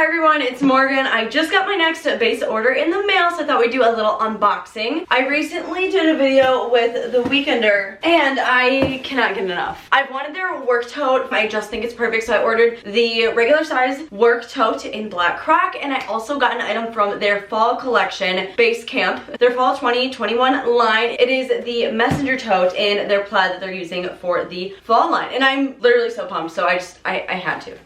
Hi everyone, it's Morgan. I just got my next Beis order in the mail, so I thought we'd do a little unboxing. I recently did a video with the Weekender, and I cannot get enough. I've wanted their work tote. I just think it's perfect, so I ordered the regular size work tote in black croc, and I also got an item from their fall collection, Beis Camp, their fall 2021 line. It is the Messenger tote in their plaid that they're using for the fall line, and I'm literally so pumped, so I had to.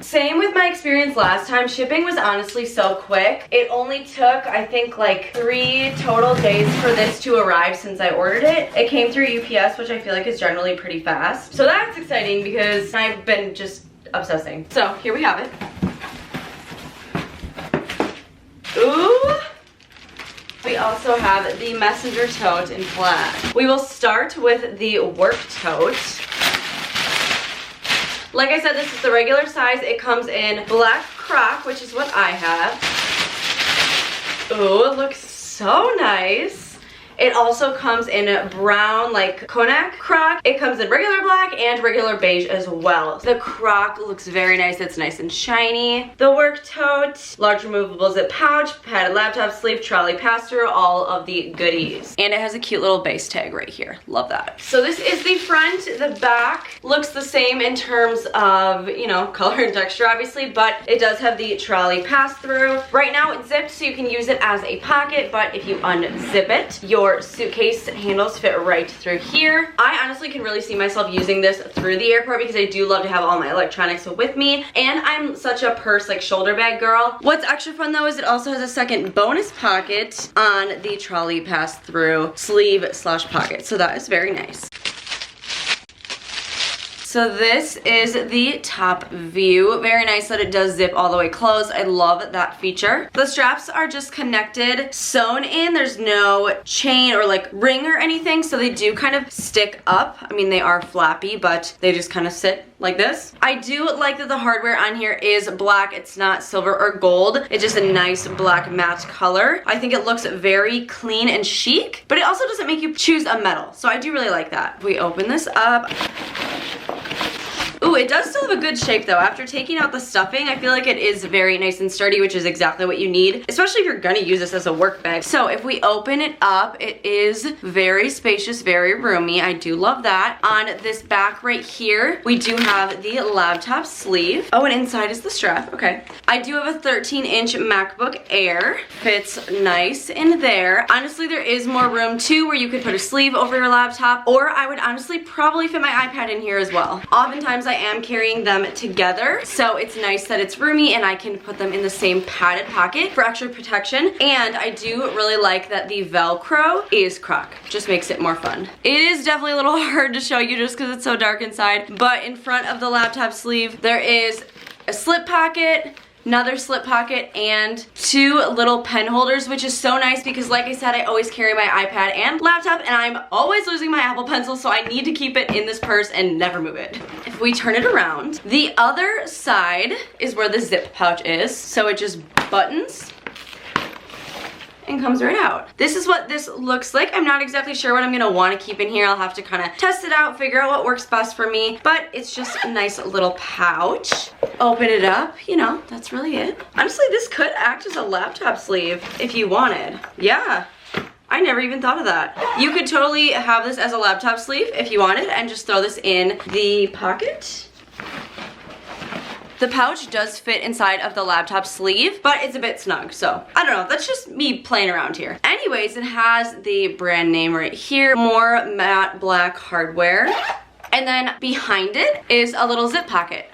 Same with my experience last time. Shipping was honestly so quick. It only took, I think, like 3 total days for this to arrive since I ordered it. It came through UPS, which I feel like is generally pretty fast. So that's exciting because I've been just obsessing. So here we have it. Ooh! We also have the Messenger tote in plaid. We will start with the work tote. Like I said, this is the regular size. It comes in black croc, which is what I have. Ooh, it looks so nice. It also comes in brown, like Konak croc. It comes in regular black and regular beige as well. The croc looks very nice. It's nice and shiny. The work tote, large removable zip pouch, padded laptop sleeve, trolley pass-through, all of the goodies. And it has a cute little base tag right here. Love that. So this is the front. The back looks the same in terms of, you know, color and texture, obviously, but it does have the trolley pass-through. Right now it's zipped, so you can use it as a pocket, but if you unzip it, your suitcase handles fit right through here. I honestly can really see myself using this through the airport because I do love to have all my electronics with me, and I'm such a purse, like, shoulder bag girl. What's extra fun though is it also has a second bonus pocket on the trolley pass-through sleeve slash pocket, so that is very nice. So this is the top view. Very nice that it does zip all the way closed. I love that feature. The straps are just connected, sewn in. There's no chain or like ring or anything, so they do kind of stick up. I mean, they are flappy, but they just kind of sit like this. I do like that the hardware on here is black. It's not silver or gold. It's just a nice black matte color. I think it looks very clean and chic, but it also doesn't make you choose a metal, so I do really like that. If we open this up, ooh, it does still have a good shape though. After taking out the stuffing, I feel like it is very nice and sturdy, which is exactly what you need, especially if you're gonna use this as a work bag. So if we open it up, it is very spacious, very roomy. I do love that. On this back right here, we do have the laptop sleeve. Oh, and inside is the strap. Okay. I do have a 13-inch MacBook Air. Fits nice in there. Honestly, there is more room too where you could put a sleeve over your laptop, or I would honestly probably fit my iPad in here as well. Oftentimes I am carrying them together, so it's nice that it's roomy and I can put them in the same padded pocket for extra protection. And I do really like that the Velcro is croc. Just makes it more fun. It is definitely a little hard to show you just because it's so dark inside, but in front of the laptop sleeve there is a slip pocket, another slip pocket, and 2 little pen holders, which is so nice because, like I said, I always carry my iPad and laptop, and I'm always losing my Apple Pencil, so I need to keep it in this purse and never move it. If we turn it around, the other side is where the zip pouch is, so it just buttons and comes right out. This is what this looks like. I'm not exactly sure what I'm gonna want to keep in here. I'll have to kind of test it out, figure out what works best for me, but it's just a nice little pouch. Open it up, you know, that's really it. Honestly, this could act as a laptop sleeve if you wanted. Yeah. I never even thought of that. You could totally have this as a laptop sleeve if you wanted and just throw this in the pocket. The pouch does fit inside of the laptop sleeve, but it's a bit snug, so I don't know. That's just me playing around here. Anyways, it has the brand name right here, more matte black hardware, and then behind it is a little zip pocket.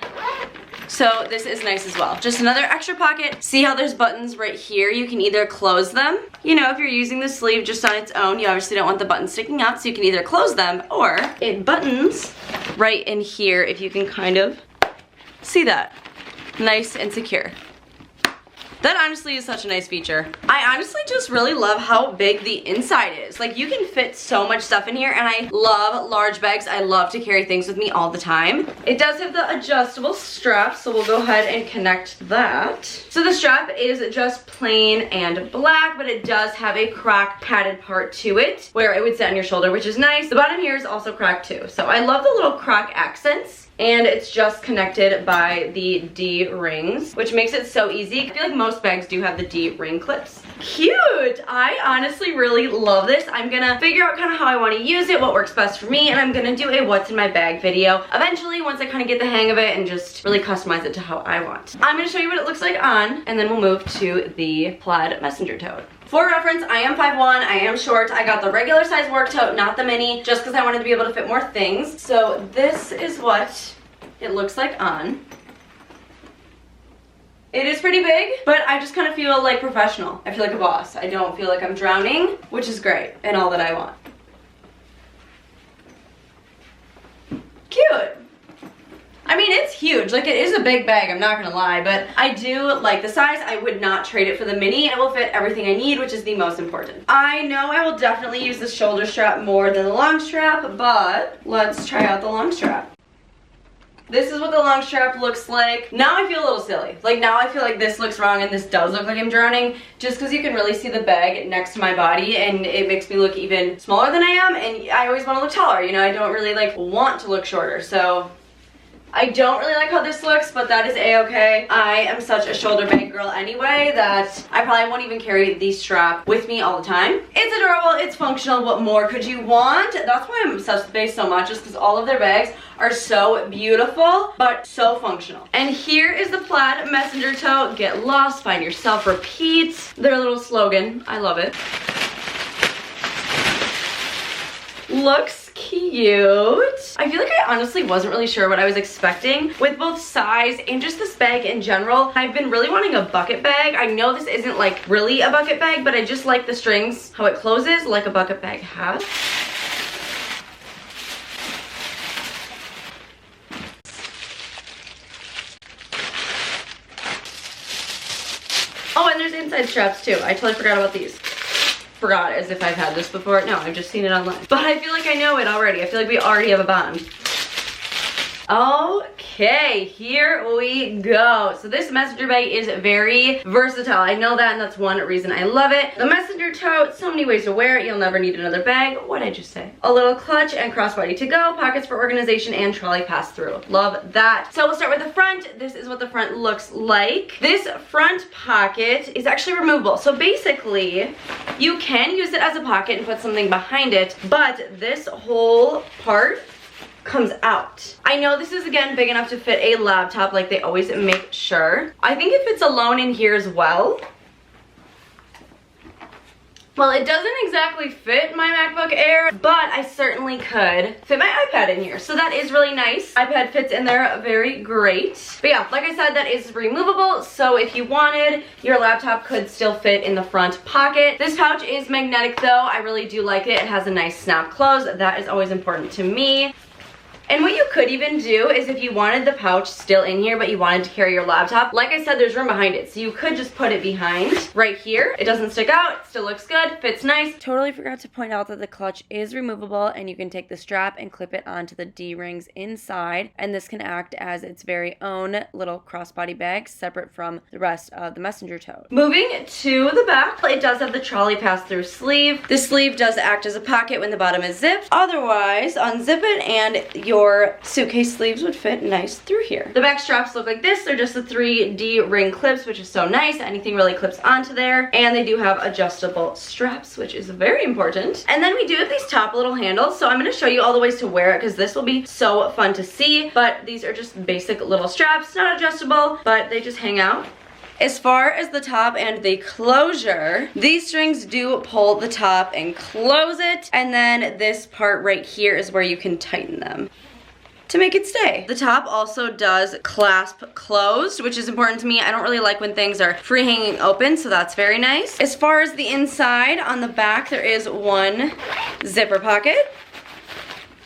So this is nice as well. Just another extra pocket. See how there's buttons right here? You can either close them. You know, if you're using the sleeve just on its own, you obviously don't want the buttons sticking out, so you can either close them, or it buttons right in here if you can kind of see that. Nice and secure. That honestly is such a nice feature. I honestly just really love how big the inside is. Like, you can fit so much stuff in here, and I love large bags. I love to carry things with me all the time. It does have the adjustable strap, so we'll go ahead and connect that. So the strap is just plain and black, but it does have a croc padded part to it where it would sit on your shoulder, which is nice. The bottom here is also croc too. So I love the little croc accents. and it's just connected by the D rings, which makes it so easy. I feel like most bags do have the D ring clips. Cute! I honestly really love this. I'm gonna figure out kind of how I want to use it, what works best for me, and I'm gonna do a what's in my bag video eventually once I kind of get the hang of it and just really customize it to how I want. I'm gonna show you what it looks like on, and then we'll move to the Plaid Messenger tote. For reference, I am 5'1", I am short. I got the regular size work tote, not the mini, just because I wanted to be able to fit more things. So this is what it looks like on. It is pretty big, but I just kind of feel like professional. I feel like a boss. I don't feel like I'm drowning, which is great and all that I want. Cute. I mean, it's huge. Like, it is a big bag, I'm not gonna lie, but I do like the size. I would not trade it for the mini. It will fit everything I need, which is the most important. I know I will definitely use the shoulder strap more than the long strap, but let's try out the long strap. This is what the long strap looks like. Now I feel a little silly. Like, now I feel like this looks wrong and this does look like I'm drowning, just because you can really see the bag next to my body, and it makes me look even smaller than I am, and I always want to look taller, you know? I don't really like want to look shorter, so I don't really like how this looks, but that is a-okay. I am such a shoulder bag girl anyway that I probably won't even carry the strap with me all the time. It's adorable, it's functional, what more could you want? That's why I'm obsessed with Beis so much, is because all of their bags are so beautiful, but so functional. And here is the Plaid Messenger tote. Get lost, find yourself, repeat. Their little slogan, I love it. Looks cute. I feel like I honestly wasn't really sure what I was expecting with both size and just this bag in general. I've been really wanting a bucket bag. I know this isn't like really a bucket bag, but I just like the strings, how it closes like a bucket bag has. Oh, and there's inside straps too. I totally forgot about these. Forgot as if I've had this before. No, I've just seen it online. But I feel like I know it already. I feel like we already have a bond. Okay, here we go. So this messenger bag is very versatile. I know that, and that's one reason I love it. The messenger tote, so many ways to wear it. You'll never need another bag. What did I just say? A little clutch and crossbody to go, pockets for organization, and trolley pass through. Love that. So we'll start with the front. This is what the front looks like. This front pocket is actually removable. So basically, you can use it as a pocket and put something behind it, but this whole part comes out. I know this is, again, big enough to fit a laptop, like they always make sure. I think it fits alone in here as well. Well, it doesn't exactly fit my MacBook Air, but I certainly could fit my iPad in here. So that is really nice. iPad fits in there very great. But yeah, like I said, that is removable. So if you wanted, your laptop could still fit in the front pocket. This pouch is magnetic though. I really do like it. It has a nice snap close. That is always important to me. And what you could even do is if you wanted the pouch still in here, but you wanted to carry your laptop, like I said, there's room behind it. So you could just put it behind right here. It doesn't stick out, it still looks good, fits nice. Totally forgot to point out that the clutch is removable and you can take the strap and clip it onto the D-rings inside. And this can act as its very own little crossbody bag, separate from the rest of the messenger tote. Moving to the back, it does have the trolley pass-through sleeve. This sleeve does act as a pocket when the bottom is zipped. Otherwise, unzip it and your suitcase sleeves would fit nice through here. The back straps look like this. They're just the 3D ring clips, which is so nice. Anything really clips onto there. And they do have adjustable straps, which is very important. And then we do have these top little handles. So I'm going to show you all the ways to wear it because this will be so fun to see. But these are just basic little straps, not adjustable, but they just hang out. As far as the top and the closure, these strings do pull the top and close it. And then this part right here is where you can tighten them to make it stay. The top also does clasp closed, which is important to me. I don't really like when things are free hanging open, so that's very nice. As far as the inside, on the back there is one zipper pocket.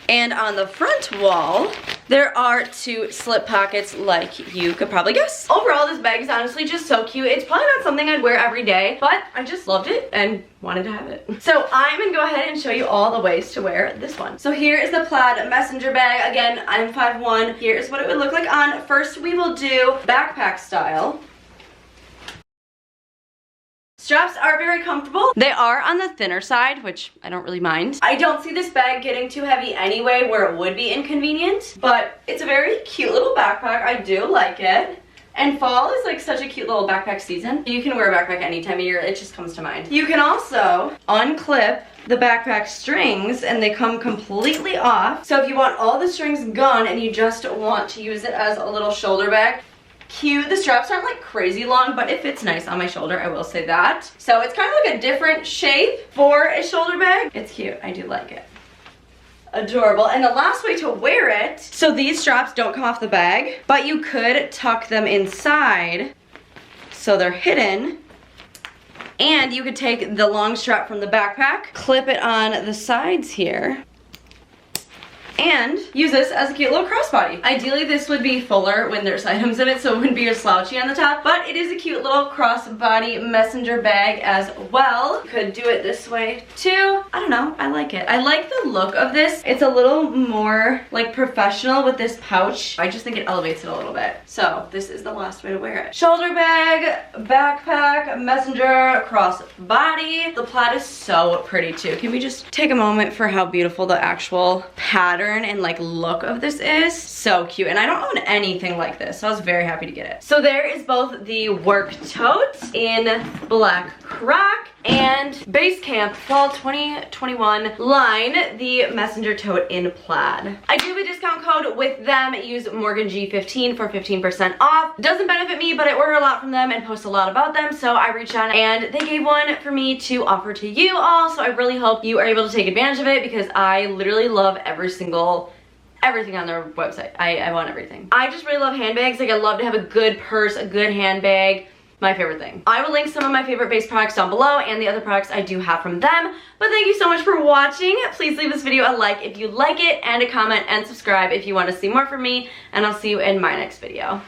And on the front wall, there are two slip pockets like you could probably guess. Overall, this bag is honestly just so cute. It's probably not something I'd wear every day, but I just loved it and wanted to have it. So I'm gonna go ahead and show you all the ways to wear this one. So here is the Plaid Messenger bag. Again, I'm 5'1". Here's what it would look like on. First, we will do backpack style. Straps are very comfortable. They are on the thinner side, which I don't really mind. I don't see this bag getting too heavy anyway where it would be inconvenient, but it's a very cute little backpack. I do like it. And fall is like such a cute little backpack season. You can wear a backpack any time of year, it just comes to mind. You can also unclip the backpack strings and they come completely off. So if you want all the strings gone and you just want to use it as a little shoulder bag, cute. The straps aren't like crazy long, but it fits nice on my shoulder, I will say that. So it's kind of like a different shape for a shoulder bag. It's cute, I do like it. Adorable. And the last way to wear it, so these straps don't come off the bag, but you could tuck them inside so they're hidden. And you could take the long strap from the backpack, clip it on the sides here, and use this as a cute little crossbody. Ideally, this would be fuller when there's items in it, so it wouldn't be as slouchy on the top, but it is a cute little crossbody messenger bag as well. You could do it this way too. I don't know, I like it. I like the look of this. It's a little more like professional with this pouch. I just think it elevates it a little bit. So this is the last way to wear it. Shoulder bag, backpack, messenger, crossbody. The plaid is so pretty too. Can we just take a moment for how beautiful the actual pattern and like look of this is? So cute. And I don't own anything like this, so I was very happy to get it. So there is both the work tote in black croc and Base Camp Fall 2021 line, the messenger tote in plaid. I do have a discount code with them. Use MorganG15 for 15% off. Doesn't benefit me, but I order a lot from them and post a lot about them, so I reached out and they gave one for me to offer to you all, so I really hope you are able to take advantage of it because I literally love everything on their website. I want everything. I just really love handbags. Like, I love to have a good purse, a good handbag. My favorite thing. I will link some of my favorite Base products down below and the other products I do have from them. But thank you so much for watching. Please leave this video a like if you like it and a comment and subscribe if you want to see more from me. And I'll see you in my next video.